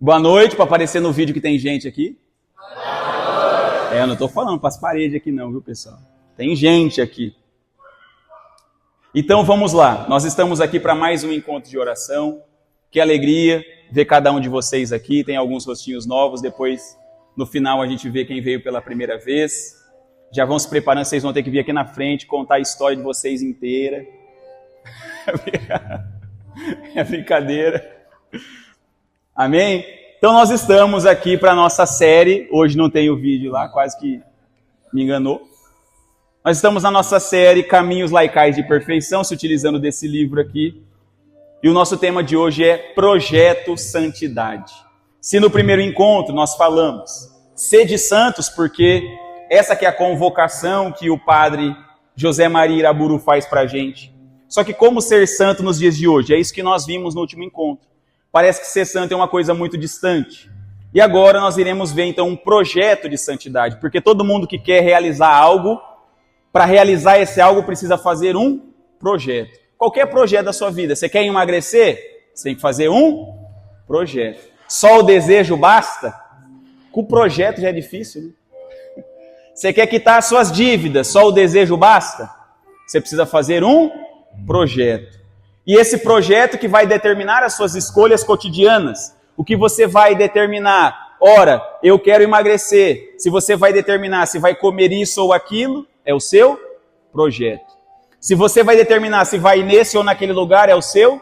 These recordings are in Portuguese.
Boa noite, para aparecer no vídeo que tem gente aqui. Eu não estou falando para as paredes aqui não, viu, pessoal? Tem gente aqui. Então vamos lá, nós estamos aqui para mais um encontro de oração. Que alegria ver cada um de vocês aqui, tem alguns rostinhos novos, depois no final a gente vê quem veio pela primeira vez. Já vão se preparando, vocês vão ter que vir aqui na frente, contar a história de vocês inteira. É brincadeira. Amém? Então nós estamos aqui para a nossa série, hoje não tem o vídeo lá, quase que me enganou. Nós estamos na nossa série Caminhos Laicais de Perfeição, se utilizando desse livro aqui. E o nosso tema de hoje é Projeto Santidade. Se no primeiro encontro nós falamos, sede santos, porque essa que é a convocação que o padre José Maria Iraburu faz para a gente. Só que como ser santo nos dias de hoje? É isso que nós vimos no último encontro. Parece que ser santo é uma coisa muito distante. E agora nós iremos ver então um projeto de santidade, porque todo mundo que quer realizar algo, para realizar esse algo precisa fazer um projeto. Qualquer projeto da sua vida. Você quer emagrecer? Você tem que fazer um projeto. Só o desejo basta? Com o projeto já é difícil, né? Você quer quitar as suas dívidas? Só o desejo basta? Você precisa fazer um projeto. E esse projeto que vai determinar as suas escolhas cotidianas. O que você vai determinar? Ora, eu quero emagrecer. Se você vai determinar se vai comer isso ou aquilo, é o seu projeto. Se você vai determinar se vai nesse ou naquele lugar, é o seu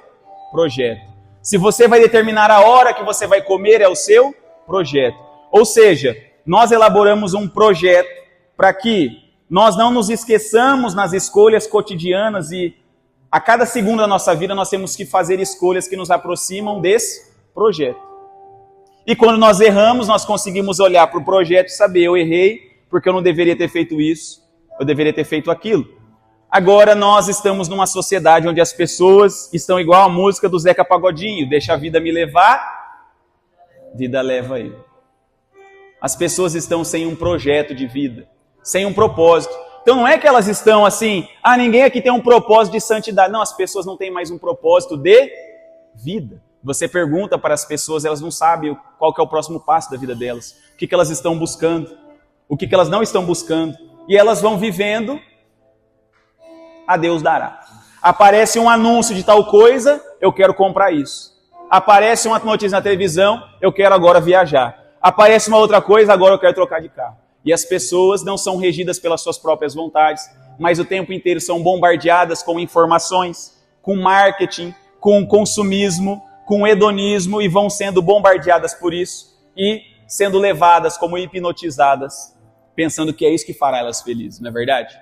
projeto. Se você vai determinar a hora que você vai comer, é o seu projeto. Ou seja, nós elaboramos um projeto para que nós não nos esqueçamos nas escolhas cotidianas e a cada segundo da nossa vida nós temos que fazer escolhas que nos aproximam desse projeto. E quando nós erramos, nós conseguimos olhar para o projeto e saber, eu errei porque eu não deveria ter feito isso, eu deveria ter feito aquilo. Agora nós estamos numa sociedade onde as pessoas estão igual a música do Zeca Pagodinho, deixa a vida me levar, vida leva ele. As pessoas estão sem um projeto de vida, sem um propósito. Então não é que elas estão assim, ninguém aqui tem um propósito de santidade. Não, as pessoas não têm mais um propósito de vida. Você pergunta para as pessoas, elas não sabem qual que é o próximo passo da vida delas. O que elas estão buscando, o que elas não estão buscando. E elas vão vivendo, a Deus dará. Aparece um anúncio de tal coisa, eu quero comprar isso. Aparece uma notícia na televisão, eu quero agora viajar. Aparece uma outra coisa, agora eu quero trocar de carro. E as pessoas não são regidas pelas suas próprias vontades, mas o tempo inteiro são bombardeadas com informações, com marketing, com consumismo, com hedonismo e vão sendo bombardeadas por isso e sendo levadas como hipnotizadas, pensando que é isso que fará elas felizes, não é verdade?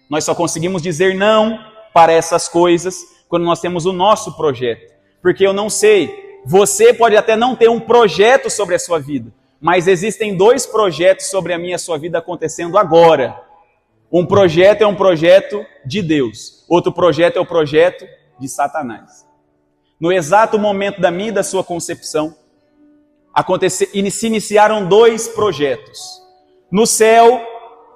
Nós só conseguimos dizer não para essas coisas quando nós temos o nosso projeto. Porque eu não sei, você pode até não ter um projeto sobre a sua vida, mas existem dois projetos sobre a minha e a sua vida acontecendo agora. Um projeto é um projeto de Deus. Outro projeto é o projeto de Satanás. No exato momento da minha e da sua concepção, se iniciaram dois projetos. No céu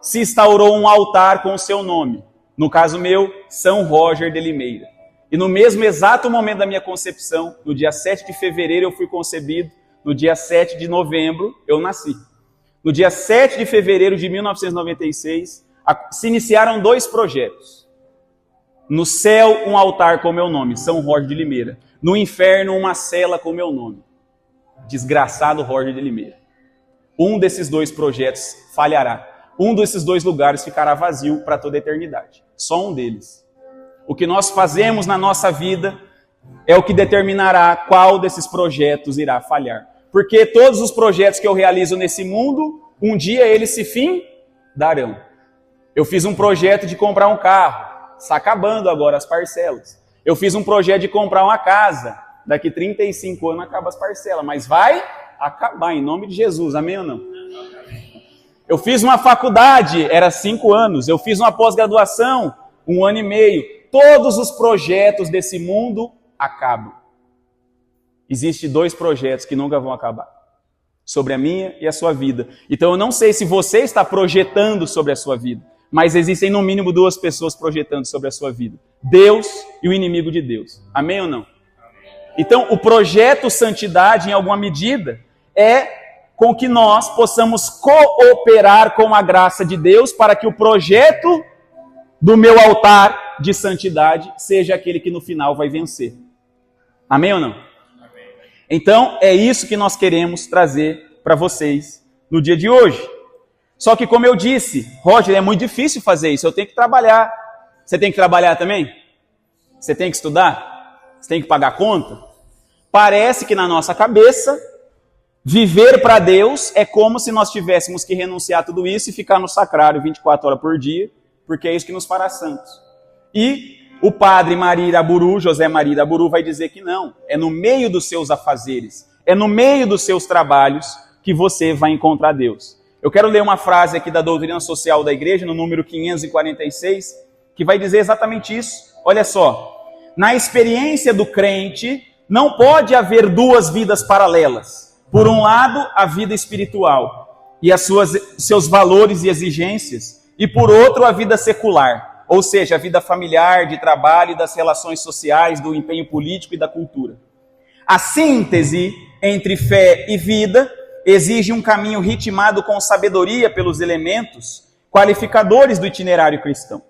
se instaurou um altar com o seu nome. No caso meu, São Roger de Limeira. E no mesmo exato momento da minha concepção, no dia 7 de fevereiro eu fui concebido, no dia 7 de novembro, eu nasci. No dia 7 de fevereiro de 1996, se iniciaram dois projetos. No céu, um altar com o meu nome, São Roger de Limeira. No inferno, uma cela com o meu nome, Desgraçado Roger de Limeira. Um desses dois projetos falhará. Um desses dois lugares ficará vazio para toda a eternidade. Só um deles. O que nós fazemos na nossa vida é o que determinará qual desses projetos irá falhar. Porque todos os projetos que eu realizo nesse mundo, um dia eles se findarão. Eu fiz um projeto de comprar um carro, está acabando agora as parcelas. Eu fiz um projeto de comprar uma casa, daqui 35 anos acaba as parcelas, mas vai acabar em nome de Jesus, amém ou não? Eu fiz uma faculdade, era 5 anos, eu fiz uma pós-graduação, 1 ano e meio. Todos os projetos desse mundo acabam. Existem dois projetos que nunca vão acabar. Sobre a minha e a sua vida. Então eu não sei se você está projetando sobre a sua vida. Mas existem no mínimo duas pessoas projetando sobre a sua vida. Deus e o inimigo de Deus. Amém ou não? Amém. Então, o projeto santidade, em alguma medida, é com que nós possamos cooperar com a graça de Deus para que o projeto do meu altar de santidade seja aquele que no final vai vencer. Amém ou não? Amém. Então, é isso que nós queremos trazer para vocês no dia de hoje. Só que, como eu disse, Roger, é muito difícil fazer isso, eu tenho que trabalhar. Você tem que trabalhar também? Você tem que estudar? Você tem que pagar conta? Parece que na nossa cabeça, viver para Deus é como se nós tivéssemos que renunciar a tudo isso e ficar no sacrário 24 horas por dia, porque é isso que nos fará santos. E o padre Maria Iraburu, José Maria Iraburu, vai dizer que não. É no meio dos seus afazeres, é no meio dos seus trabalhos que você vai encontrar Deus. Eu quero ler uma frase aqui da Doutrina Social da Igreja, no número 546, que vai dizer exatamente isso. Olha só. Na experiência do crente, não pode haver duas vidas paralelas. Por um lado, a vida espiritual e seus valores e exigências, e por outro, a vida secular, ou seja, a vida familiar, de trabalho, das relações sociais, do empenho político e da cultura. A síntese entre fé e vida exige um caminho ritmado com sabedoria pelos elementos qualificadores do itinerário cristão.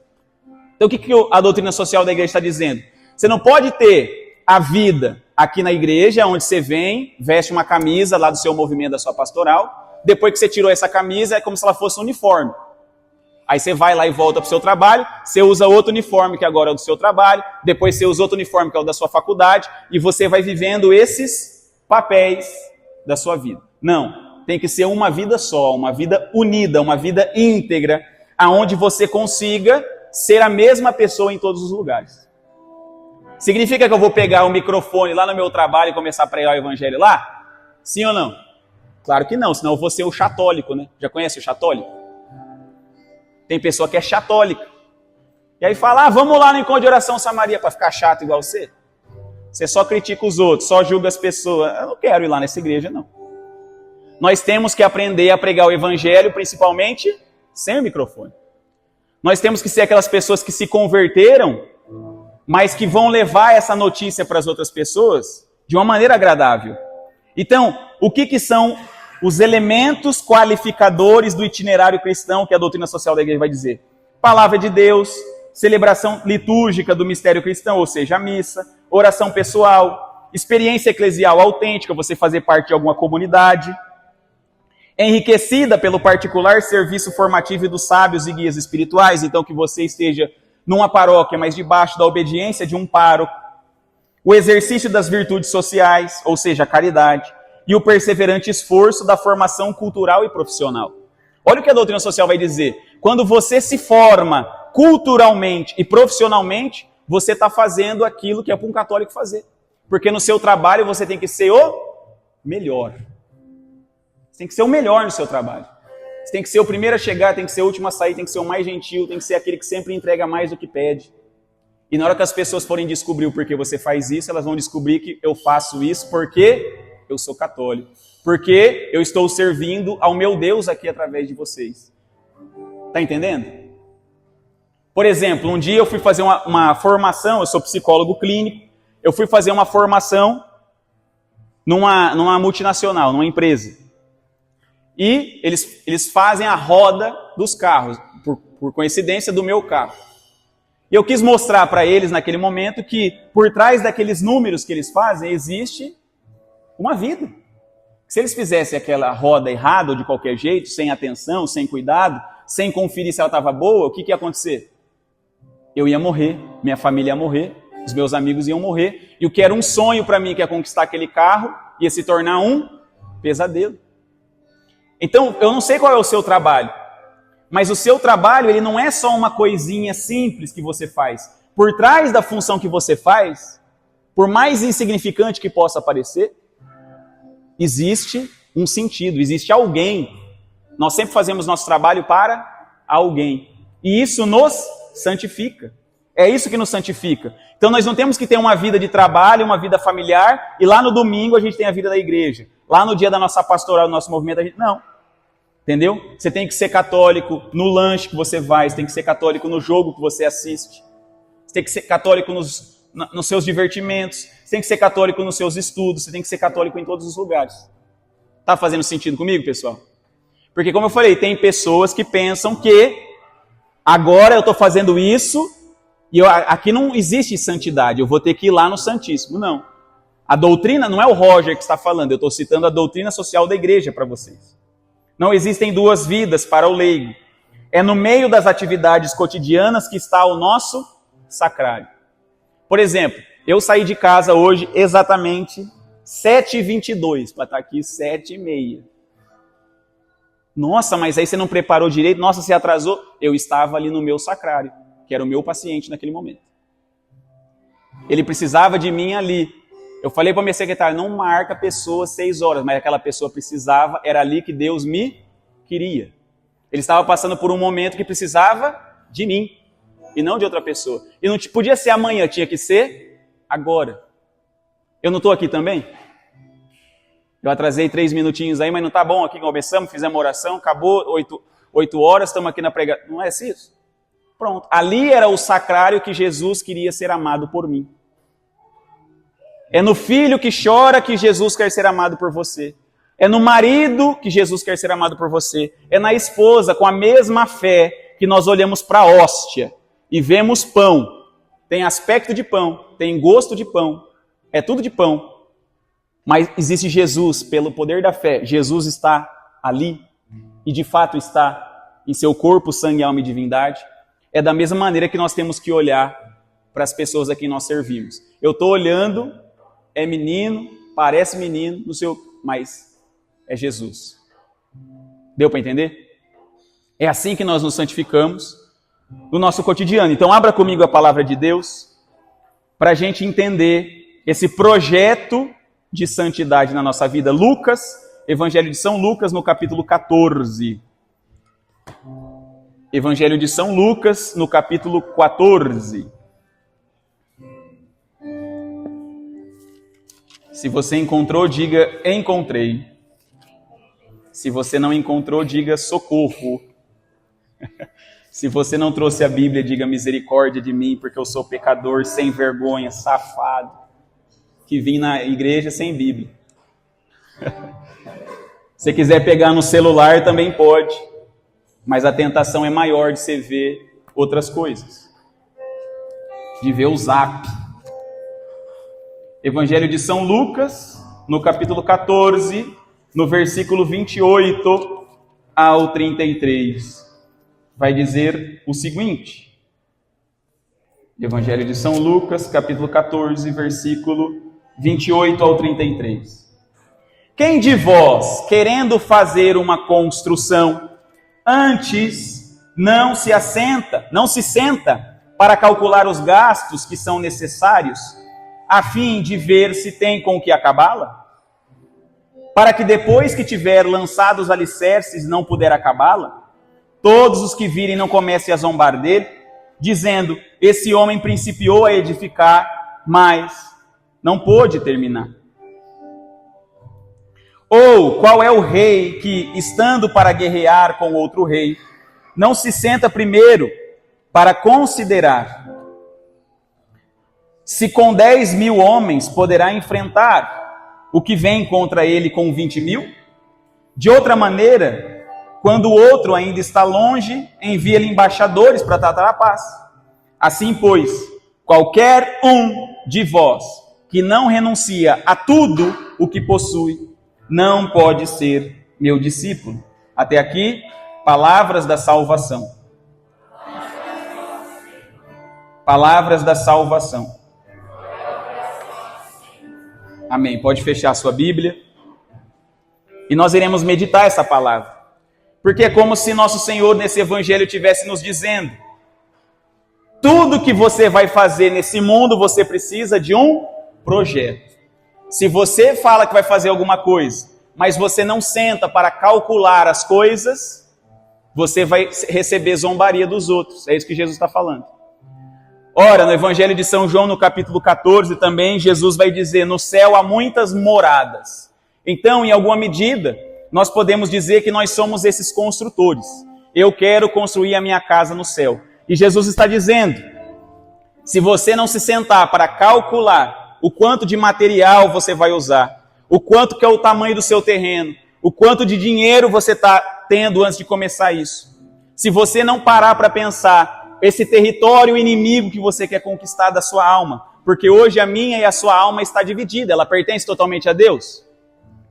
Então, o que a doutrina social da igreja está dizendo? Você não pode ter a vida aqui na igreja, onde você vem, veste uma camisa lá do seu movimento, da sua pastoral, depois que você tirou essa camisa, é como se ela fosse um uniforme. Aí você vai lá e volta para o seu trabalho, você usa outro uniforme que agora é o do seu trabalho, depois você usa outro uniforme que é o da sua faculdade, e você vai vivendo esses papéis da sua vida. Não, tem que ser uma vida só, uma vida unida, uma vida íntegra, aonde você consiga ser a mesma pessoa em todos os lugares. Significa que eu vou pegar o microfone lá no meu trabalho e começar a pregar o evangelho lá? Sim ou não? Claro que não, senão eu vou ser o chatólico, né? Já conhece o chatólico? Tem pessoa que é chatólica. E aí fala, vamos lá no encontro de oração Samaria para ficar chato igual você? Você só critica os outros, só julga as pessoas. Eu não quero ir lá nessa igreja, não. Nós temos que aprender a pregar o evangelho, principalmente sem o microfone. Nós temos que ser aquelas pessoas que se converteram, mas que vão levar essa notícia para as outras pessoas de uma maneira agradável. Então, o que são os elementos qualificadores do itinerário cristão que a doutrina social da igreja vai dizer? Palavra de Deus, celebração litúrgica do mistério cristão, ou seja, a missa, oração pessoal, experiência eclesial autêntica, você fazer parte de alguma comunidade, enriquecida pelo particular serviço formativo dos sábios e guias espirituais, então que você esteja numa paróquia, mas debaixo da obediência de um pároco, o exercício das virtudes sociais, ou seja, a caridade, e o perseverante esforço da formação cultural e profissional. Olha o que a doutrina social vai dizer. Quando você se forma culturalmente e profissionalmente, você está fazendo aquilo que é para um católico fazer. Porque no seu trabalho você tem que ser o melhor. Você tem que ser o melhor no seu trabalho. Você tem que ser o primeiro a chegar, tem que ser o último a sair, tem que ser o mais gentil, tem que ser aquele que sempre entrega mais do que pede. E na hora que as pessoas forem descobrir o porquê você faz isso, elas vão descobrir que eu faço isso porque eu sou católico. Porque eu estou servindo ao meu Deus aqui através de vocês. Está entendendo? Por exemplo, um dia eu fui fazer uma formação, eu sou psicólogo clínico, eu fui fazer uma formação numa multinacional, numa empresa. E eles fazem a roda dos carros, por coincidência do meu carro. E eu quis mostrar para eles naquele momento que por trás daqueles números que eles fazem existe uma vida. Se eles fizessem aquela roda errada ou de qualquer jeito, sem atenção, sem cuidado, sem conferir se ela estava boa, o que ia acontecer? Eu ia morrer, minha família ia morrer, os meus amigos iam morrer, e o que era um sonho para mim, que é conquistar aquele carro, ia se tornar um pesadelo. Então, eu não sei qual é o seu trabalho, mas o seu trabalho ele não é só uma coisinha simples que você faz. Por trás da função que você faz, por mais insignificante que possa parecer, existe um sentido, existe alguém. Nós sempre fazemos nosso trabalho para alguém. E isso nos santifica. É isso que nos santifica. Então nós não temos que ter uma vida de trabalho, uma vida familiar, e lá no domingo a gente tem a vida da igreja. Lá no dia da nossa pastoral, do nosso movimento, a gente... Não. Entendeu? Você tem que ser católico no lanche que você vai, você tem que ser católico no jogo que você assiste. Você tem que ser católico nos seus divertimentos, você tem que ser católico nos seus estudos, você tem que ser católico em todos os lugares. Tá fazendo sentido comigo, pessoal? Porque, como eu falei, tem pessoas que pensam que agora eu estou fazendo isso e aqui não existe santidade, eu vou ter que ir lá no Santíssimo. Não. A doutrina, não é o Roger que está falando, eu estou citando a doutrina social da igreja para vocês. Não existem duas vidas para o leigo. É no meio das atividades cotidianas que está o nosso sacrário. Por exemplo, eu saí de casa hoje exatamente 7h22, para estar aqui 7h30. Nossa, mas aí você não preparou direito? Nossa, você atrasou? Eu estava ali no meu sacrário, que era o meu paciente naquele momento. Ele precisava de mim ali. Eu falei para a minha secretária, não marca a pessoa 6 horas, mas aquela pessoa precisava, era ali que Deus me queria. Ele estava passando por um momento que precisava de mim, e não de outra pessoa. E não podia ser amanhã, tinha que ser agora. Eu não estou aqui também? Eu atrasei 3 minutinhos aí, mas não está bom aqui, começamos, fizemos oração, acabou 8 horas, estamos aqui na pregação. Não é isso? Pronto. Ali era o sacrário que Jesus queria ser amado por mim. É no filho que chora que Jesus quer ser amado por você. É no marido que Jesus quer ser amado por você. É na esposa, com a mesma fé, que nós olhamos para a hóstia e vemos pão. Tem aspecto de pão, tem gosto de pão, é tudo de pão. Mas existe Jesus, pelo poder da fé. Jesus está ali e de fato está em seu corpo, sangue, alma e divindade. É da mesma maneira que nós temos que olhar para as pessoas a quem nós servimos. Eu estou olhando, é menino, parece menino, mas é Jesus. Deu para entender? É assim que nós nos santificamos no nosso cotidiano. Então abra comigo a palavra de Deus para a gente entender esse projeto de santidade na nossa vida. Lucas, Evangelho de São Lucas, no capítulo 14. Evangelho de São Lucas, no capítulo 14. Se você encontrou, diga encontrei. Se você não encontrou, diga socorro. Se você não trouxe a Bíblia, diga misericórdia de mim, porque eu sou pecador, sem vergonha, safado, que vim na igreja sem Bíblia. Se quiser pegar no celular, também pode, mas a tentação é maior de você ver outras coisas, de ver o Zap. Evangelho de São Lucas, no capítulo 14, no versículo 28 ao 33, vai dizer o seguinte. Evangelho de São Lucas, capítulo 14, versículo 28 ao 33. Quem de vós, querendo fazer uma construção, antes não se senta para calcular os gastos que são necessários, a fim de ver se tem com o que acabá-la? Para que depois que tiver lançado os alicerces não puder acabá-la, todos os que virem não comecem a zombar dele, dizendo, esse homem principiou a edificar, mas não pôde terminar. Ou qual é o rei que, estando para guerrear com outro rei, não se senta primeiro para considerar se com 10.000 homens poderá enfrentar o que vem contra ele com 20.000? De outra maneira, quando o outro ainda está longe, envia-lhe embaixadores para tratar a paz. Assim, pois, qualquer um de vós que não renuncia a tudo o que possui, não pode ser meu discípulo. Até aqui, palavras da salvação. Palavras da salvação. Amém. Pode fechar a sua Bíblia. E nós iremos meditar essa palavra. Porque é como se nosso Senhor nesse Evangelho estivesse nos dizendo: tudo que você vai fazer nesse mundo, você precisa de um projeto. Se você fala que vai fazer alguma coisa, mas você não senta para calcular as coisas, você vai receber zombaria dos outros. É isso que Jesus está falando. Ora, no Evangelho de São João, no capítulo 14, também, Jesus vai dizer, no céu há muitas moradas. Então, em alguma medida, nós podemos dizer que nós somos esses construtores. Eu quero construir a minha casa no céu. E Jesus está dizendo, Se você não se sentar para calcular o quanto de material você vai usar, o quanto que é o tamanho do seu terreno, o quanto de dinheiro você está tendo antes de começar isso, se você não parar para pensar esse território inimigo que você quer conquistar da sua alma, porque hoje a minha e a sua alma está dividida, ela pertence totalmente a Deus?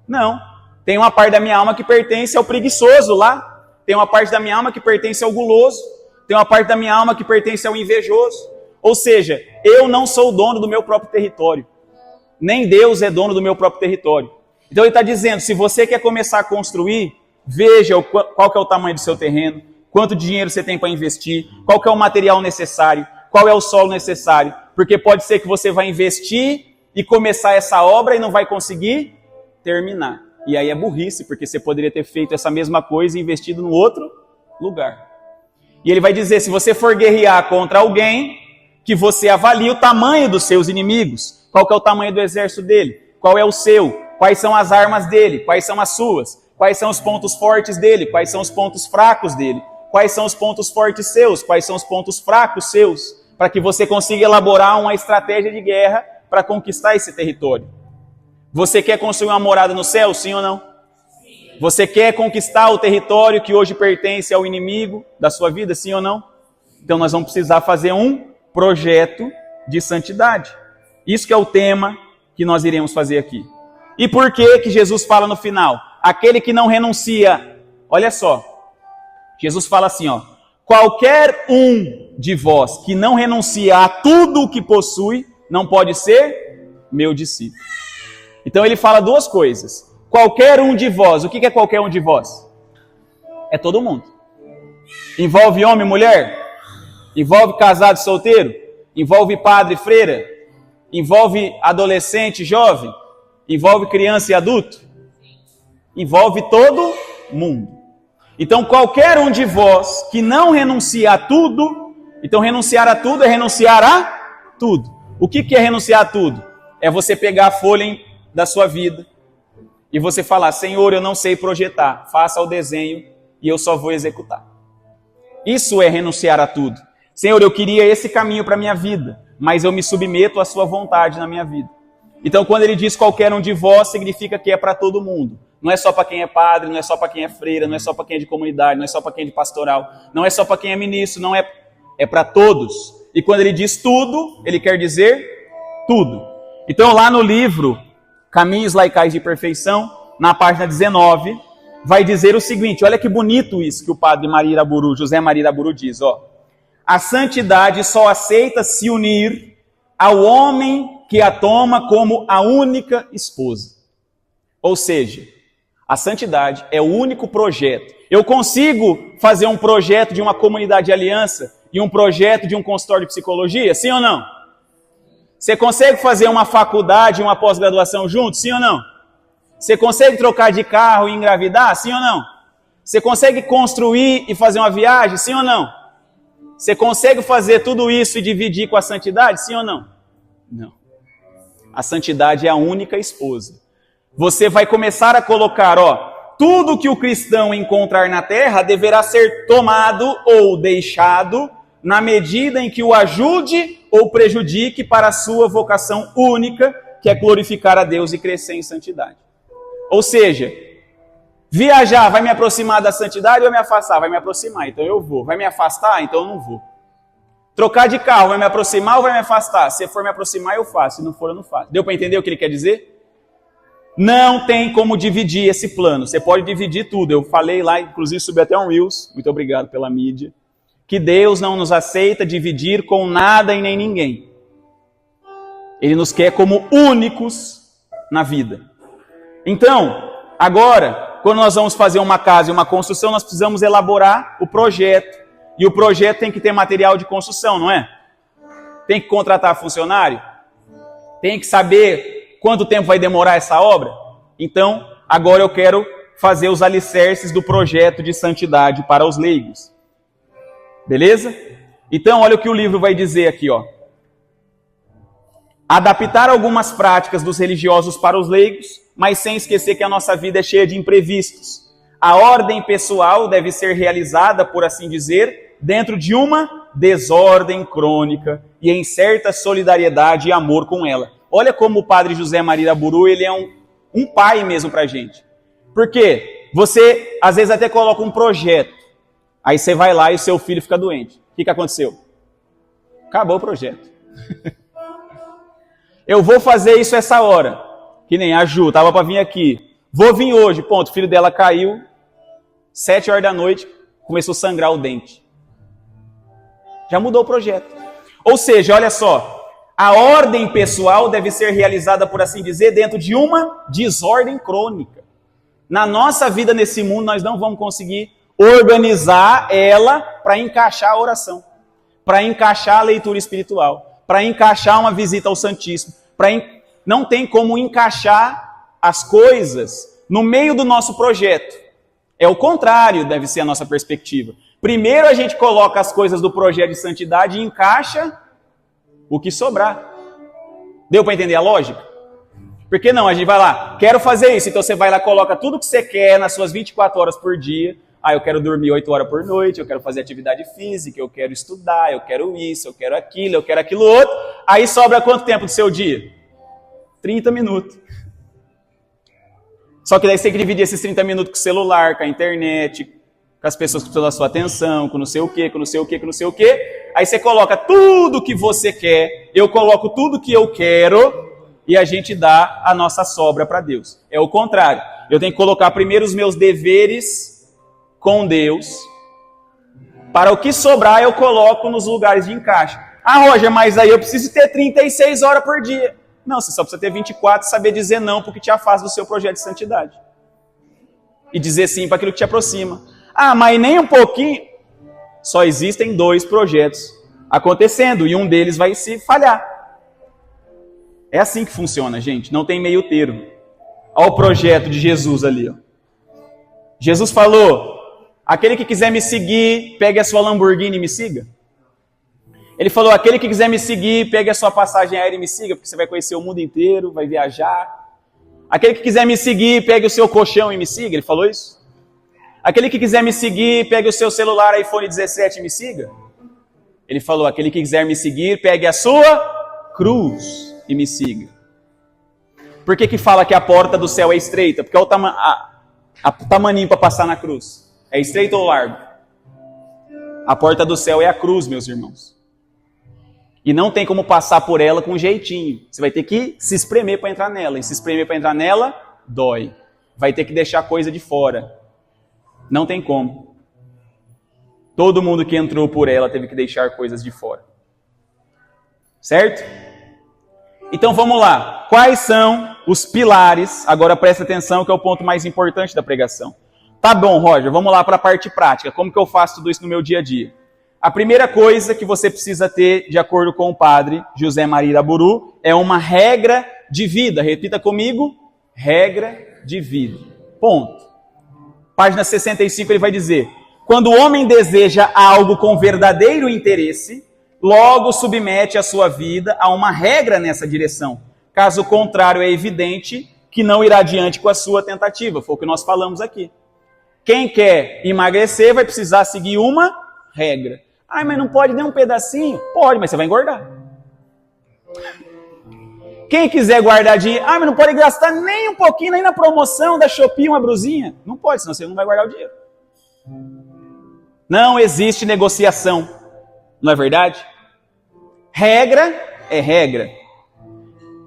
Não. Tem uma parte da minha alma que pertence ao preguiçoso lá, tem uma parte da minha alma que pertence ao guloso, tem uma parte da minha alma que pertence ao invejoso. Ou seja, eu não sou o dono do meu próprio território. Nem Deus é dono do meu próprio território. Então ele está dizendo, se você quer começar a construir, veja qual que é o tamanho do seu terreno, quanto dinheiro você tem para investir, qual que é o material necessário, qual é o solo necessário, porque pode ser que você vai investir e começar essa obra e não vai conseguir terminar. E aí é burrice, porque você poderia ter feito essa mesma coisa e investido em outro lugar. E ele vai dizer, se você for guerrear contra alguém, que você avalie o tamanho dos seus inimigos. Qual que é o tamanho do exército dele? Qual é o seu? Quais são as armas dele? Quais são as suas? Quais são os pontos fortes dele? Quais são os pontos fracos dele? Quais são os pontos fortes seus? Quais são os pontos fracos seus? Para que você consiga elaborar uma estratégia de guerra para conquistar esse território. Você quer construir uma morada no céu, sim ou não? Você quer conquistar o território que hoje pertence ao inimigo da sua vida, sim ou não? Então nós vamos precisar fazer um projeto de santidade. Isso que é o tema que nós iremos fazer aqui. E por que Jesus fala no final? Aquele que não renuncia, olha só, Jesus fala assim, ó, qualquer um de vós que não renuncia a tudo o que possui, não pode ser meu discípulo. Então ele fala duas coisas. Qualquer um de vós, o que é qualquer um de vós? É todo mundo. Envolve homem e mulher? Envolve casado e solteiro? Envolve padre e freira? Envolve adolescente e jovem? Envolve criança e adulto? Envolve todo mundo. Então qualquer um de vós que não renuncia a tudo, então renunciar a tudo é renunciar a tudo. O que é renunciar a tudo? É você pegar a folha da sua vida e você falar, Senhor, eu não sei projetar, faça o desenho e eu só vou executar. Isso é renunciar a tudo. Senhor, eu queria esse caminho para a minha vida, mas eu me submeto à sua vontade na minha vida. Então, quando ele diz qualquer um de vós, significa que é para todo mundo. Não é só para quem é padre, não é só para quem é freira, não é só para quem é de comunidade, não é só para quem é de pastoral, não é só para quem é ministro, não é, é para todos. E quando ele diz tudo, ele quer dizer tudo. Então, lá no livro Caminhos Laicais de Perfeição, na página 19, vai dizer o seguinte, olha que bonito isso que o padre José Maria Iraburu diz, ó. A santidade só aceita se unir ao homem que a toma como a única esposa. Ou seja, a santidade é o único projeto. Eu consigo fazer um projeto de uma comunidade de aliança e um projeto de um consultório de psicologia, sim ou não? Você consegue fazer uma faculdade e uma pós-graduação juntos, sim ou não? Você consegue trocar de carro e engravidar, sim ou não? Você consegue construir e fazer uma viagem, sim ou não? Você consegue fazer tudo isso e dividir com a santidade, sim ou não? Não. A santidade é a única esposa. Você vai começar a colocar, ó, tudo que o cristão encontrar na terra deverá ser tomado ou deixado na medida em que o ajude ou prejudique para a sua vocação única, que é glorificar a Deus e crescer em santidade. Ou seja, viajar vai me aproximar da santidade ou vai me afastar? Vai me aproximar, então eu vou. Vai me afastar? Então eu não vou. Trocar de carro vai me aproximar ou vai me afastar? Se for me aproximar, eu faço. Se não for, eu não faço. Deu para entender o que ele quer dizer? Não tem como dividir esse plano. Você pode dividir tudo. Eu falei lá, inclusive subi até um Reels. Muito obrigado pela mídia. Que Deus não nos aceita dividir com nada e nem ninguém. Ele nos quer como únicos na vida. Então, agora, quando nós vamos fazer uma casa e uma construção, nós precisamos elaborar o projeto. E o projeto tem que ter material de construção, não é? Tem que contratar funcionário? Tem que saber quanto tempo vai demorar essa obra? Então, agora eu quero fazer os alicerces do projeto de santidade para os leigos. Beleza? Então, olha o que o livro vai dizer aqui, ó. Adaptar algumas práticas dos religiosos para os leigos, mas sem esquecer que a nossa vida é cheia de imprevistos. A ordem pessoal deve ser realizada, por assim dizer, dentro de uma desordem crônica e em certa solidariedade e amor com ela. Olha como o padre José Maria Aburu, ele é um pai mesmo pra gente. Por quê? Você, às vezes, até coloca um projeto. Aí você vai lá e o seu filho fica doente. O que aconteceu? Acabou o projeto. Eu vou fazer isso essa hora. Que nem a Ju, tava para vir aqui. Vou vir hoje. Ponto, o filho dela caiu. 7 horas da noite, começou a sangrar o dente. Já mudou o projeto. Ou seja, olha só. A ordem pessoal deve ser realizada, por assim dizer, dentro de uma desordem crônica. Na nossa vida nesse mundo, nós não vamos conseguir organizar ela para encaixar a oração, para encaixar a leitura espiritual, para encaixar uma visita ao Santíssimo. Não tem como encaixar as coisas no meio do nosso projeto. É o contrário, deve ser a nossa perspectiva. Primeiro a gente coloca as coisas do projeto de santidade e encaixa o que sobrar. Deu para entender a lógica? Por que não? A gente vai lá, quero fazer isso. Então você vai lá, coloca tudo que você quer nas suas 24 horas por dia. Eu quero dormir 8 horas por noite, eu quero fazer atividade física, eu quero estudar, eu quero isso, eu quero aquilo outro. Aí sobra quanto tempo do seu dia? 30 minutos. Só que daí você tem que dividir esses 30 minutos com o celular, com a internet, com as pessoas que precisam da sua atenção, com não sei o quê, com não sei o quê, com não sei o quê. Aí você coloca tudo que você quer, eu coloco tudo que eu quero e a gente dá a nossa sobra para Deus. É o contrário. Eu tenho que colocar primeiro os meus deveres com Deus. Para o que sobrar eu coloco nos lugares de encaixe. Roger, mas aí eu preciso ter 36 horas por dia. Não, você só precisa ter 24 e saber dizer não porque te afasta do seu projeto de santidade. E dizer sim para aquilo que te aproxima. Mas nem um pouquinho. Só existem 2 projetos acontecendo e um deles vai se falhar. É assim que funciona, gente. Não tem meio termo. Olha o projeto de Jesus ali. Ó. Jesus falou, aquele que quiser me seguir, pegue a sua Lamborghini e me siga. Ele falou, aquele que quiser me seguir, pegue a sua passagem aérea e me siga, porque você vai conhecer o mundo inteiro, vai viajar. Aquele que quiser me seguir, pegue o seu colchão e me siga. Ele falou isso? Aquele que quiser me seguir, pegue o seu celular iPhone 17 e me siga. Ele falou, aquele que quiser me seguir, pegue a sua cruz e me siga. Por que fala que a porta do céu é estreita? Porque olha o tamaninho para passar na cruz. É estreito ou largo? A porta do céu é a cruz, meus irmãos. E não tem como passar por ela com jeitinho. Você vai ter que se espremer para entrar nela. E se espremer para entrar nela, dói. Vai ter que deixar coisa de fora. Não tem como. Todo mundo que entrou por ela teve que deixar coisas de fora. Certo? Então vamos lá. Quais são os pilares? Agora presta atenção que é o ponto mais importante da pregação. Tá bom, Roger, vamos lá para a parte prática. Como que eu faço tudo isso no meu dia a dia? A primeira coisa que você precisa ter, de acordo com o padre José Maria Aburu, é uma regra de vida. Repita comigo. Regra de vida. Ponto. Página 65 ele vai dizer, quando o homem deseja algo com verdadeiro interesse, logo submete a sua vida a uma regra nessa direção. Caso contrário, é evidente que não irá adiante com a sua tentativa. Foi o que nós falamos aqui. Quem quer emagrecer vai precisar seguir uma regra. Mas não pode nem um pedacinho? Pode, mas você vai engordar. Quem quiser guardar dinheiro, mas não pode gastar nem um pouquinho, nem na promoção da Shopee, uma brusinha. Não pode, senão você não vai guardar o dinheiro. Não existe negociação. Não é verdade? Regra é regra.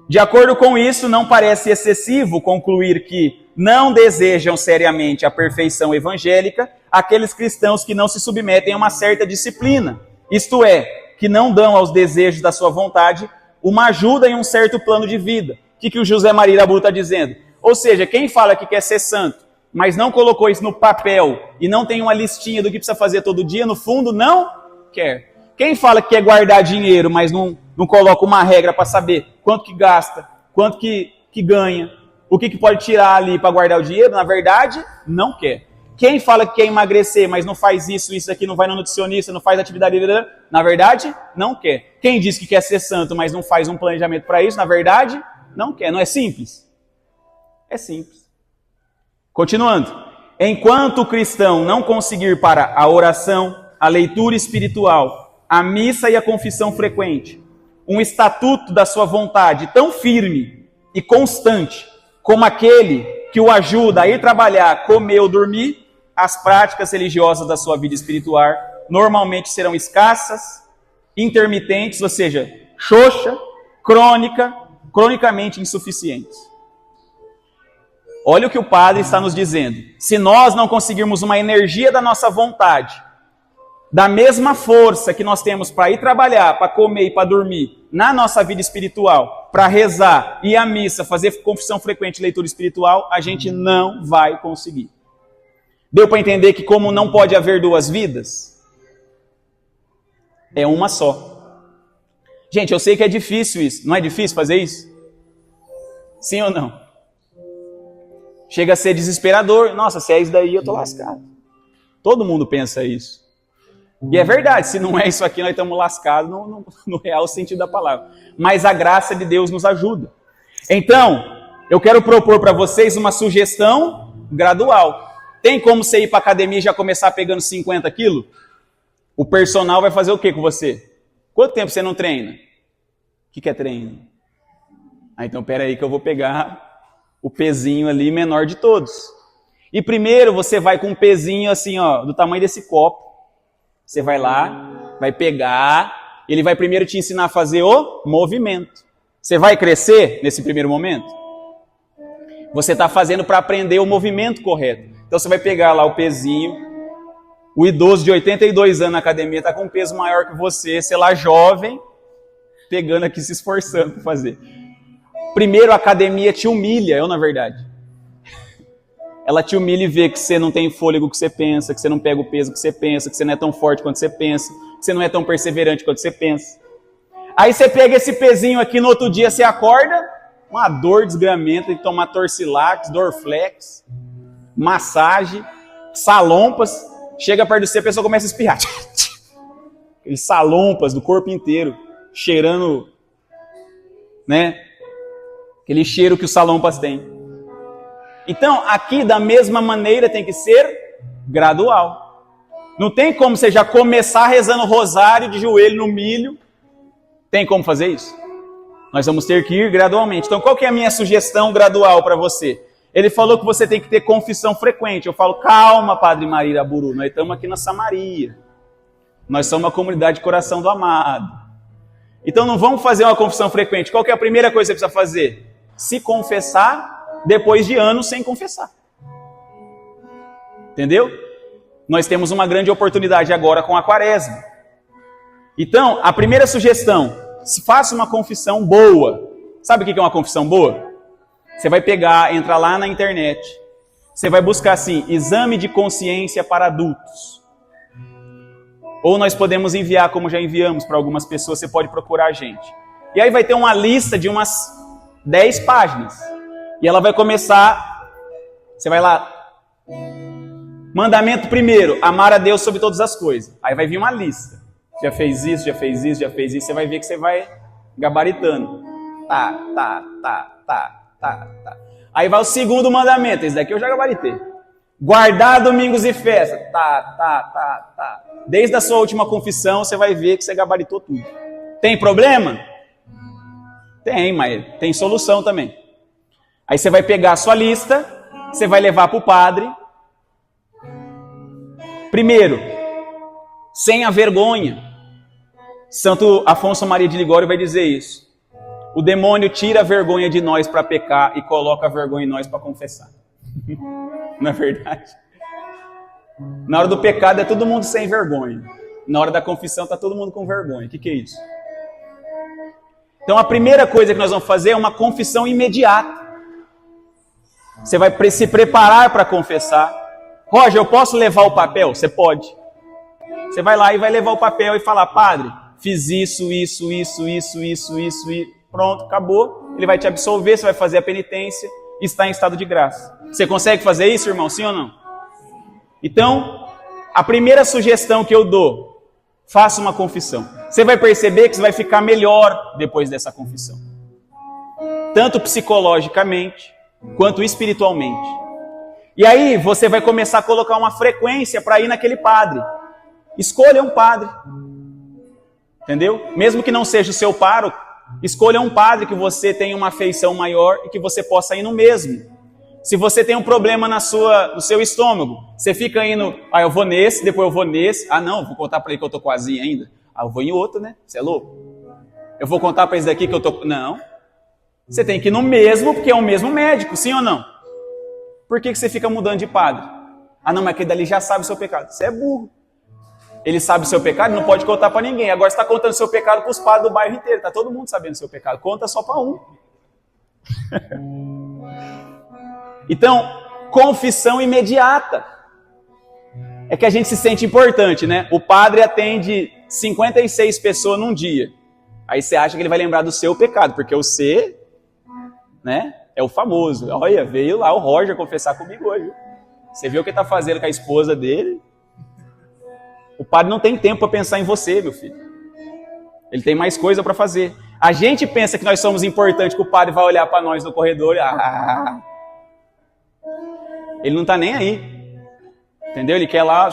De acordo com isso, não parece excessivo concluir que não desejam seriamente a perfeição evangélica aqueles cristãos que não se submetem a uma certa disciplina. Isto é, que não dão aos desejos da sua vontade uma ajuda em um certo plano de vida. O que o José Maria Aburu está dizendo? Ou seja, quem fala que quer ser santo, mas não colocou isso no papel e não tem uma listinha do que precisa fazer todo dia, no fundo não quer. Quem fala que quer guardar dinheiro, mas não coloca uma regra para saber quanto que gasta, quanto que ganha, o que pode tirar ali para guardar o dinheiro, na verdade, não quer. Quem fala que quer emagrecer, mas não faz isso aqui, não vai no nutricionista, não faz atividade, na verdade, não quer. Quem diz que quer ser santo, mas não faz um planejamento para isso, na verdade, não quer. Não é simples? É simples. Continuando. Enquanto o cristão não conseguir para a oração, a leitura espiritual, a missa e a confissão frequente, um estatuto da sua vontade tão firme e constante como aquele que o ajuda a ir trabalhar, comer ou dormir, as práticas religiosas da sua vida espiritual normalmente serão escassas, intermitentes, ou seja, xoxa, cronicamente insuficientes. Olha o que o padre está nos dizendo. Se nós não conseguirmos uma energia da nossa vontade, da mesma força que nós temos para ir trabalhar, para comer e para dormir, na nossa vida espiritual, para rezar, ir à missa, fazer confissão frequente, leitura espiritual, a gente não vai conseguir. Deu para entender que como não pode haver duas vidas, é uma só. Gente, eu sei que é difícil isso. Não é difícil fazer isso? Sim ou não? Chega a ser desesperador. Nossa, se é isso daí, eu tô lascado. Todo mundo pensa isso. E é verdade, se não é isso aqui, nós estamos lascados no real sentido da palavra. Mas a graça de Deus nos ajuda. Então, eu quero propor para vocês uma sugestão gradual. Tem como você ir para a academia e já começar pegando 50 quilos? O personal vai fazer o que com você? Quanto tempo você não treina? O que é treino? Então, pera aí que eu vou pegar o pezinho ali menor de todos. E primeiro você vai com um pezinho assim, ó, do tamanho desse copo. Você vai lá, vai pegar, ele vai primeiro te ensinar a fazer o movimento. Você vai crescer nesse primeiro momento? Você está fazendo para aprender o movimento correto. Então você vai pegar lá o pezinho, o idoso de 82 anos na academia está com um peso maior que você, sei lá, jovem, pegando aqui, se esforçando para fazer. Primeiro a academia te humilha, na verdade. Ela te humilha e vê que você não tem fôlego que você pensa, que você não pega o peso que você pensa, que você não é tão forte quanto você pensa, que você não é tão perseverante quanto você pensa. Aí você pega esse pezinho aqui, no outro dia você acorda, uma dor desgramenta, tem que tomar Torcilax, Dorflex, massagem, salompas, chega perto de você, a pessoa começa a espirrar. Aqueles salompas do corpo inteiro, cheirando, né? Aquele cheiro que os salompas têm. Então, aqui da mesma maneira tem que ser gradual. Não tem como você já começar rezando rosário de joelho no milho. Tem como fazer isso? Nós vamos ter que ir gradualmente. Então, qual que é a minha sugestão gradual para você? Ele falou que você tem que ter confissão frequente. Eu falo, calma, Padre Maria Buru, nós estamos aqui na Samaria. Nós somos uma comunidade de coração do amado. Então, não vamos fazer uma confissão frequente. Qual que é a primeira coisa que você precisa fazer? Se confessar depois de anos sem confessar. Entendeu? Nós temos uma grande oportunidade agora com a Quaresma. Então, a primeira sugestão, faça uma confissão boa. Sabe o que é uma confissão boa? Você vai pegar, entrar lá na internet, você vai buscar assim, exame de consciência para adultos. Ou nós podemos enviar, como já enviamos para algumas pessoas, você pode procurar a gente. E aí vai ter uma lista de umas 10 páginas. E ela vai começar, você vai lá, mandamento primeiro, amar a Deus sobre todas as coisas. Aí vai vir uma lista. Já fez isso, já fez isso, já fez isso. Você vai ver que você vai gabaritando. Tá. Aí vai o segundo mandamento. Esse daqui eu já gabaritei. Guardar domingos e festas. Tá. Desde a sua última confissão, você vai ver que você gabaritou tudo. Tem problema? Tem, mas tem solução também. Aí você vai pegar a sua lista, você vai levar para o padre. Primeiro, sem a vergonha. Santo Afonso Maria de Ligório vai dizer isso. O demônio tira a vergonha de nós para pecar e coloca a vergonha em nós para confessar. Não é verdade? Na hora do pecado é todo mundo sem vergonha. Na hora da confissão está todo mundo com vergonha. O que é isso? Então a primeira coisa que nós vamos fazer é uma confissão imediata. Você vai se preparar para confessar. Roger, eu posso levar o papel? Você pode. Você vai lá e vai levar o papel e falar, padre, fiz isso. Pronto, acabou. Ele vai te absolver, você vai fazer a penitência e está em estado de graça. Você consegue fazer isso, irmão? Sim ou não? Então, a primeira sugestão que eu dou, faça uma confissão. Você vai perceber que você vai ficar melhor depois dessa confissão. Tanto psicologicamente, quanto espiritualmente. E aí você vai começar a colocar uma frequência para ir naquele padre. Escolha um padre. Entendeu? Mesmo que não seja o seu pároco, escolha um padre que você tenha uma afeição maior e que você possa ir no mesmo. Se você tem um problema no seu estômago, você fica indo, eu vou nesse, depois eu vou nesse. Não, vou contar para ele que eu tô com azia ainda. Eu vou em outro, né? Você é louco? Eu vou contar para esse daqui que eu tô... Não. Você tem que ir no mesmo, porque é o mesmo médico, sim ou não? Por que você fica mudando de padre? Não, mas aquele dali já sabe o seu pecado. Você é burro. Ele sabe o seu pecado, não pode contar para ninguém. Agora você está contando o seu pecado para os padres do bairro inteiro. Está todo mundo sabendo o seu pecado. Conta só para um. Então, confissão imediata. É que a gente se sente importante, né? O padre atende 56 pessoas num dia. Aí você acha que ele vai lembrar do seu pecado, porque o C, né, é o famoso. Olha, veio lá o Roger confessar comigo hoje. Você viu o que ele está fazendo com a esposa dele? O padre não tem tempo para pensar em você, meu filho. Ele tem mais coisa para fazer. A gente pensa que nós somos importantes, que o padre vai olhar para nós no corredor e... Ele não está nem aí. Entendeu? Ele quer lá...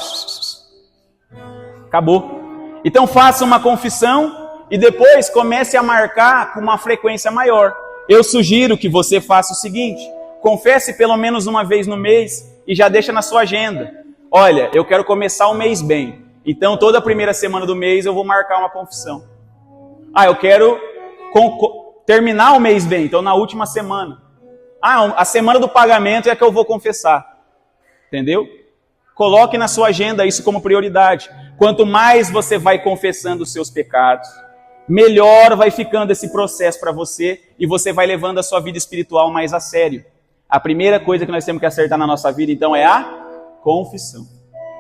Acabou. Então faça uma confissão e depois comece a marcar com uma frequência maior. Eu sugiro que você faça o seguinte: confesse pelo menos uma vez no mês e já deixa na sua agenda. Olha, eu quero começar o mês bem. Então toda a primeira semana do mês eu vou marcar uma confissão. Eu quero terminar o mês bem. Então na última semana. A semana do pagamento é a que eu vou confessar. Entendeu? Coloque na sua agenda isso como prioridade. Quanto mais você vai confessando os seus pecados, melhor vai ficando esse processo para você e você vai levando a sua vida espiritual mais a sério. A primeira coisa que nós temos que acertar na nossa vida, então, é a confissão.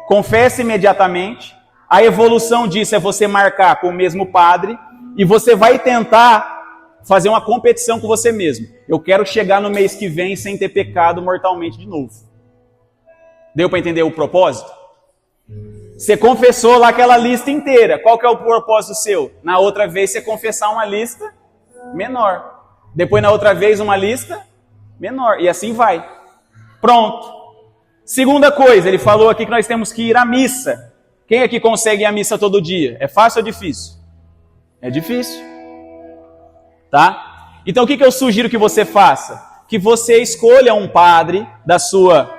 Confesse imediatamente. A evolução disso é você marcar com o mesmo padre e você vai tentar fazer uma competição com você mesmo. Eu quero chegar no mês que vem sem ter pecado mortalmente de novo. Deu para entender o propósito? Você confessou lá aquela lista inteira. Qual que é o propósito seu? Na outra vez você confessar uma lista menor. Depois na outra vez uma lista menor. E assim vai. Pronto. Segunda coisa, ele falou aqui que nós temos que ir à missa. Quem aqui consegue ir à missa todo dia? É fácil ou difícil? É difícil. Tá? Então o que eu sugiro que você faça? Que você escolha um padre da sua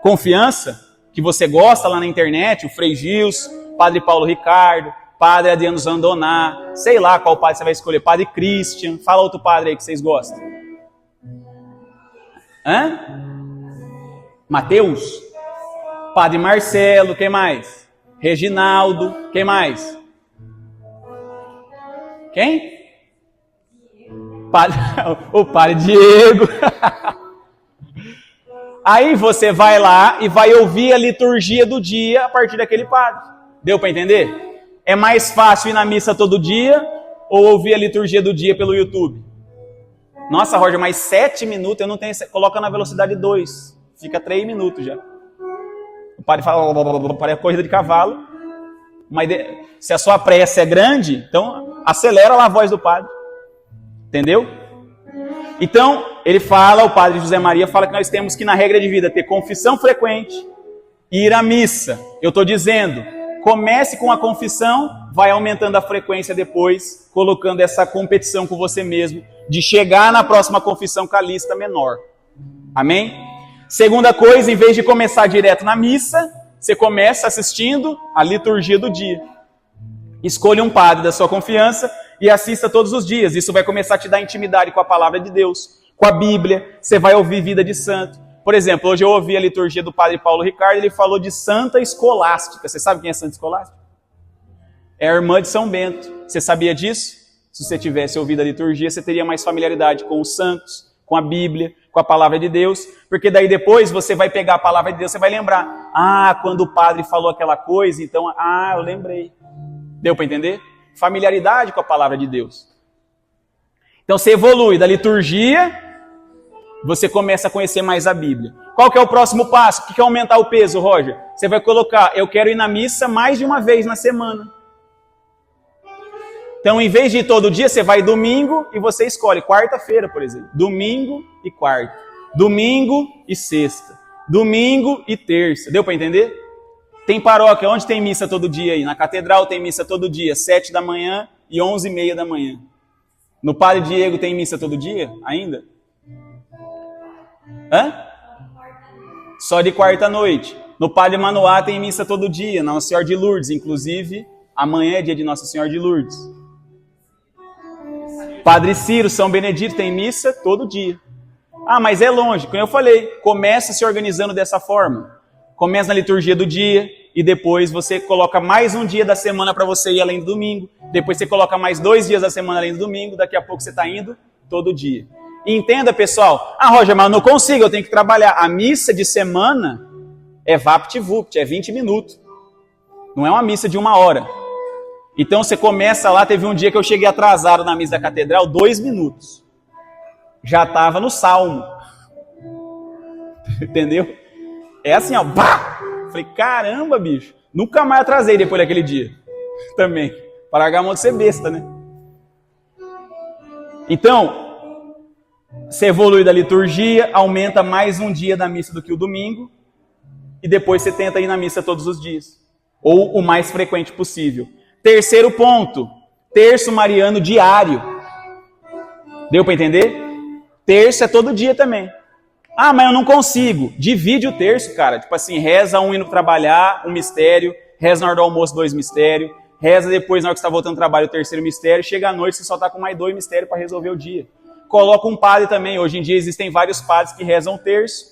confiança, que você gosta lá na internet, o Frei Gilson, Padre Paulo Ricardo, Padre Adriano Zandoná, sei lá qual padre você vai escolher, Padre Christian, fala outro padre aí que vocês gostam. Mateus? Padre Marcelo, quem mais? Reginaldo, quem mais? Quem? O Padre Diego. Aí você vai lá e vai ouvir a liturgia do dia a partir daquele padre. Deu para entender? É mais fácil ir na missa todo dia ou ouvir a liturgia do dia pelo YouTube? Nossa, Roger, mais 7 minutos eu não tenho... Coloca na velocidade 2. Fica 3 minutos já. O padre fala, parece corrida de cavalo. Mas se a sua pressa é grande, então acelera lá a voz do padre. Entendeu? Então, ele fala, o padre José Maria fala que nós temos que, na regra de vida, ter confissão frequente e ir à missa. Eu estou dizendo, comece com a confissão, vai aumentando a frequência depois, colocando essa competição com você mesmo, de chegar na próxima confissão com a lista menor. Amém? Segunda coisa, em vez de começar direto na missa, você começa assistindo a liturgia do dia. Escolha um padre da sua confiança e assista todos os dias. Isso vai começar a te dar intimidade com a palavra de Deus, com a Bíblia. Você vai ouvir vida de santo. Por exemplo, hoje eu ouvi a liturgia do Padre Paulo Ricardo, ele falou de Santa Escolástica. Você sabe quem é Santa Escolástica? É a irmã de São Bento. Você sabia disso? Se você tivesse ouvido a liturgia, você teria mais familiaridade com os santos, com a Bíblia, com a palavra de Deus. Porque daí depois você vai pegar a palavra de Deus, você vai lembrar. Quando o padre falou aquela coisa, então, eu lembrei. Deu para entender? Familiaridade com a palavra de Deus. Então você evolui da liturgia, você começa a conhecer mais a Bíblia. Qual que é o próximo passo? O que é aumentar o peso, Roger? Você vai colocar, eu quero ir na missa mais de uma vez na semana. Então, em vez de ir todo dia, você vai domingo e você escolhe quarta-feira, por exemplo. Domingo e quarta. Domingo e sexta. Domingo e terça. Deu para entender? Tem paróquia onde tem missa todo dia aí? Na catedral tem missa todo dia, 7 da manhã e 11h30 da manhã. No Padre Diego tem missa todo dia ainda? Hã? Só de quarta-noite. No Padre Manoá tem missa todo dia, Nossa Senhora de Lourdes. Inclusive, amanhã é dia de Nossa Senhora de Lourdes. Padre Ciro, São Benedito tem missa todo dia. Ah, mas é longe. Como eu falei, começa se organizando dessa forma. Começa na liturgia do dia e depois você coloca mais um dia da semana para você ir além do domingo. Depois você coloca mais 2 dias da semana além do domingo. Daqui a pouco você está indo todo dia. E entenda, pessoal. Ah, Roger, mas eu não consigo, eu tenho que trabalhar. A missa de semana é vapt-vupt, é 20 minutos. Não é uma missa de 1 hora. Então você começa lá, teve um dia que eu cheguei atrasado na missa da catedral, 2 minutos. Já estava no salmo. Entendeu? É assim, ó. Bah! Falei, caramba, bicho. Nunca mais atrasei depois daquele dia. Também. Para largar a mão de ser besta, né? Então, você evolui da liturgia, aumenta mais um dia da missa do que o domingo, e depois você tenta ir na missa todos os dias. Ou o mais frequente possível. Terceiro ponto. Terço mariano diário. Deu para entender? Terço é todo dia também. Ah, mas eu não consigo. Divide o terço, cara. Tipo assim, reza um indo trabalhar, um mistério. Reza na hora do almoço, 2 mistérios. Reza depois, na hora que você está voltando do trabalho, o 3º mistério. Chega à noite, você só está com mais 2 mistérios para resolver o dia. Coloca um padre também. Hoje em dia existem vários padres que rezam o terço.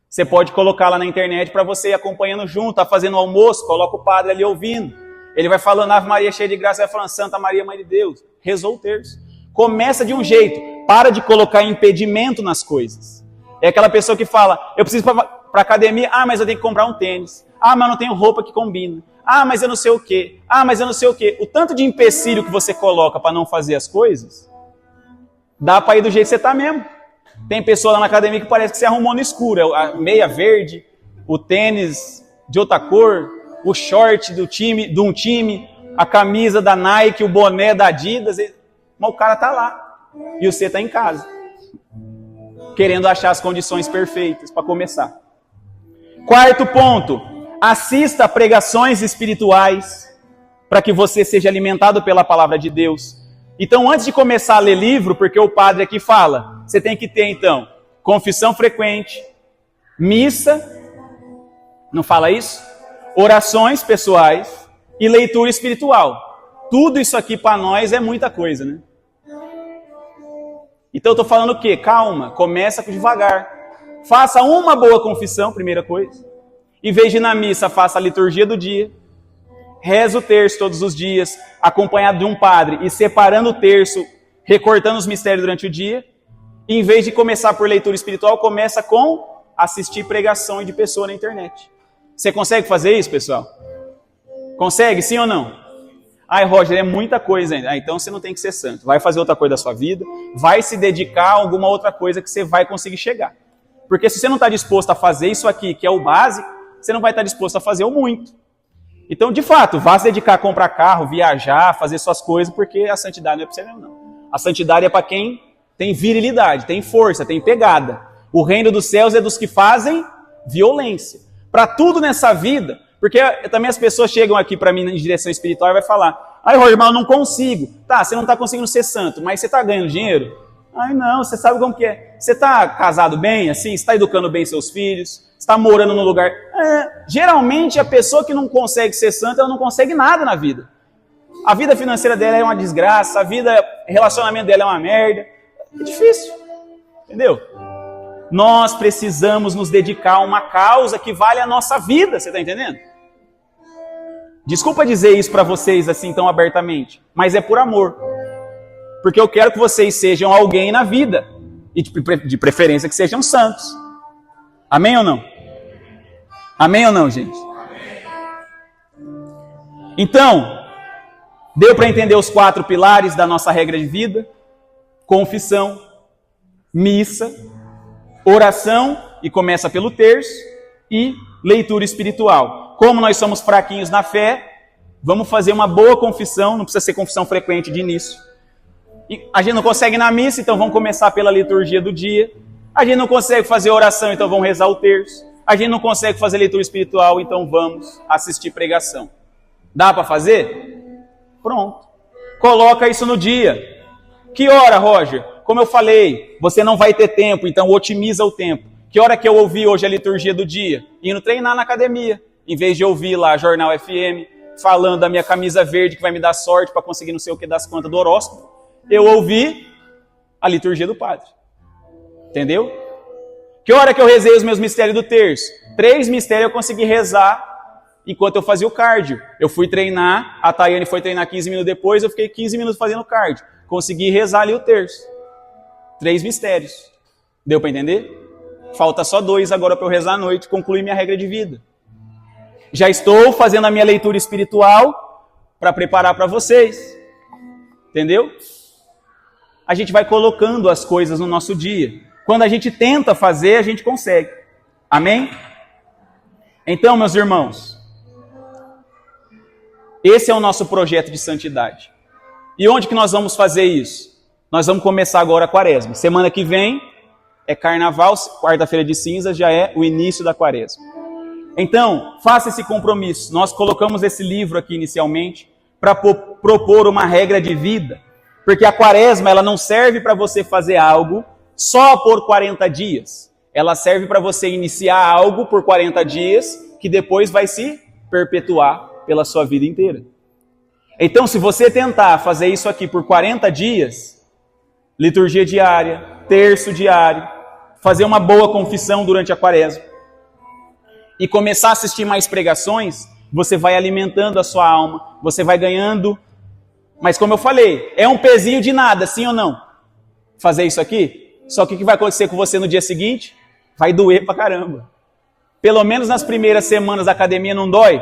Você pode colocar lá na internet para você ir acompanhando junto. Tá fazendo o almoço, coloca o padre ali ouvindo. Ele vai falando, Ave Maria cheia de graça, vai falando, Santa Maria, Mãe de Deus. Rezou o terço. Começa de um jeito. Para de colocar impedimento nas coisas. É aquela pessoa que fala, eu preciso ir para academia, ah, mas eu tenho que comprar um tênis. Ah, mas eu não tenho roupa que combina. Ah, mas eu não sei o quê. Ah, mas eu não sei o quê. O tanto de empecilho que você coloca para não fazer as coisas, dá para ir do jeito que você está mesmo. Tem pessoa lá na academia que parece que você arrumou no escuro. A meia verde, o tênis de outra cor, o short de um time, a camisa da Nike, o boné da Adidas. Mas o cara está lá. E você está em casa. Querendo achar as condições perfeitas para começar. Quarto ponto. Assista a pregações espirituais para que você seja alimentado pela palavra de Deus. Então, antes de começar a ler livro, porque o padre aqui fala, você tem que ter, então, confissão frequente, missa, não fala isso? Orações pessoais e leitura espiritual. Tudo isso aqui para nós é muita coisa, né? Então, eu estou falando o quê? Calma, começa devagar. Faça uma boa confissão, primeira coisa. Em vez de ir na missa, faça a liturgia do dia. Reza o terço todos os dias, acompanhado de um padre e separando o terço, recortando os mistérios durante o dia. E, em vez de começar por leitura espiritual, começa com assistir pregação de pessoa na internet. Você consegue fazer isso, pessoal? Consegue, sim ou não? Ai, Roger, é muita coisa ainda. Ah, então você não tem que ser santo. Vai fazer outra coisa da sua vida, vai se dedicar a alguma outra coisa que você vai conseguir chegar. Porque se você não está disposto a fazer isso aqui, que é o básico, você não vai estar disposto a fazer o muito. Então, de fato, vá se dedicar a comprar carro, viajar, fazer suas coisas, porque a santidade não é para você mesmo, não. A santidade é para quem tem virilidade, tem força, tem pegada. O reino dos céus é dos que fazem violência. Para tudo nessa vida, porque também as pessoas chegam aqui para mim em direção espiritual e vai falar, ai, Roger, mas eu não consigo. Tá, você não está conseguindo ser santo, mas você está ganhando dinheiro? Ai, não, você sabe como que é. Você está casado bem, assim? Você está educando bem seus filhos? Está morando num lugar... geralmente, a pessoa que não consegue ser santa, ela não consegue nada na vida. A vida financeira dela é uma desgraça, o relacionamento dela é uma merda. É difícil, entendeu? Nós precisamos nos dedicar a uma causa que vale a nossa vida, você está entendendo? Desculpa dizer isso para vocês assim tão abertamente, mas é por amor. Porque eu quero que vocês sejam alguém na vida, e de preferência que sejam santos. Amém ou não? Amém ou não, gente? Então, deu para entender os 4 pilares da nossa regra de vida? Confissão, missa, oração, e começa pelo terço, e leitura espiritual. Como nós somos fraquinhos na fé, vamos fazer uma boa confissão, não precisa ser confissão frequente de início. E a gente não consegue ir na missa, então vamos começar pela liturgia do dia. A gente não consegue fazer oração, então vamos rezar o terço. A gente não consegue fazer leitura espiritual, então vamos assistir pregação. Dá para fazer? Pronto. Coloca isso no dia. Que hora, Roger? Como eu falei, você não vai ter tempo, então otimiza o tempo. Que hora que eu ouvi hoje a liturgia do dia? Indo treinar na academia. Em vez de ouvir lá Jornal FM, falando da minha camisa verde que vai me dar sorte para conseguir não sei o que das contas do horóscopo, eu ouvi a liturgia do padre. Entendeu? Que hora que eu rezei os meus mistérios do terço? 3 mistérios eu consegui rezar enquanto eu fazia o cardio. Eu fui treinar, a Tayane foi treinar 15 minutos depois, eu fiquei 15 minutos fazendo cardio. Consegui rezar ali o terço. 3 mistérios. Deu para entender? Falta só 2 agora para eu rezar à noite, concluir minha regra de vida. Já estou fazendo a minha leitura espiritual para preparar para vocês. Entendeu? A gente vai colocando as coisas no nosso dia. Quando a gente tenta fazer, a gente consegue. Amém? Então, meus irmãos, esse é o nosso projeto de santidade. E onde que nós vamos fazer isso? Nós vamos começar agora a quaresma. Semana que vem é carnaval, quarta-feira de cinzas já é o início da quaresma. Então, faça esse compromisso. Nós colocamos esse livro aqui inicialmente para propor uma regra de vida. Porque a quaresma ela não serve para você fazer algo só por 40 dias. Ela serve para você iniciar algo por 40 dias que depois vai se perpetuar pela sua vida inteira. Então, se você tentar fazer isso aqui por 40 dias, liturgia diária, terço diário, fazer uma boa confissão durante a quaresma e começar a assistir mais pregações, você vai alimentando a sua alma, você vai ganhando. Mas como eu falei, é um pezinho de nada, sim ou não? Fazer isso aqui? Só que o que vai acontecer com você no dia seguinte? Vai doer pra caramba. Pelo menos nas primeiras semanas da academia não dói?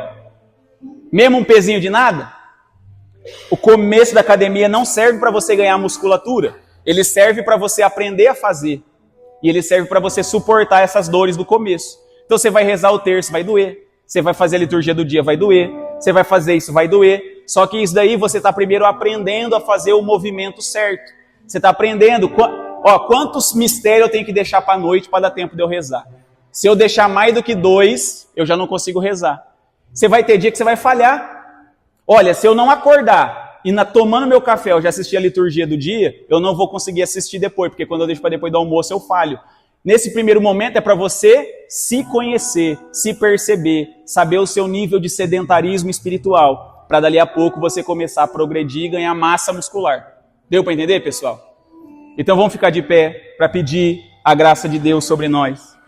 Mesmo um pezinho de nada? O começo da academia não serve para você ganhar musculatura. Ele serve para você aprender a fazer. E ele serve para você suportar essas dores do começo. Então você vai rezar o terço, vai doer. Você vai fazer a liturgia do dia, vai doer. Você vai fazer isso, vai doer. Só que isso daí você está primeiro aprendendo a fazer o movimento certo. Você está aprendendo, quantos mistérios eu tenho que deixar para a noite para dar tempo de eu rezar. Se eu deixar mais do que 2, eu já não consigo rezar. Você vai ter dia que você vai falhar. Olha, se eu não acordar e tomando meu café eu já assisti a liturgia do dia, eu não vou conseguir assistir depois, porque quando eu deixo para depois do almoço eu falho. Nesse primeiro momento é para você se conhecer, se perceber, saber o seu nível de sedentarismo espiritual, para dali a pouco você começar a progredir e ganhar massa muscular. Deu para entender, pessoal? Então vamos ficar de pé para pedir a graça de Deus sobre nós.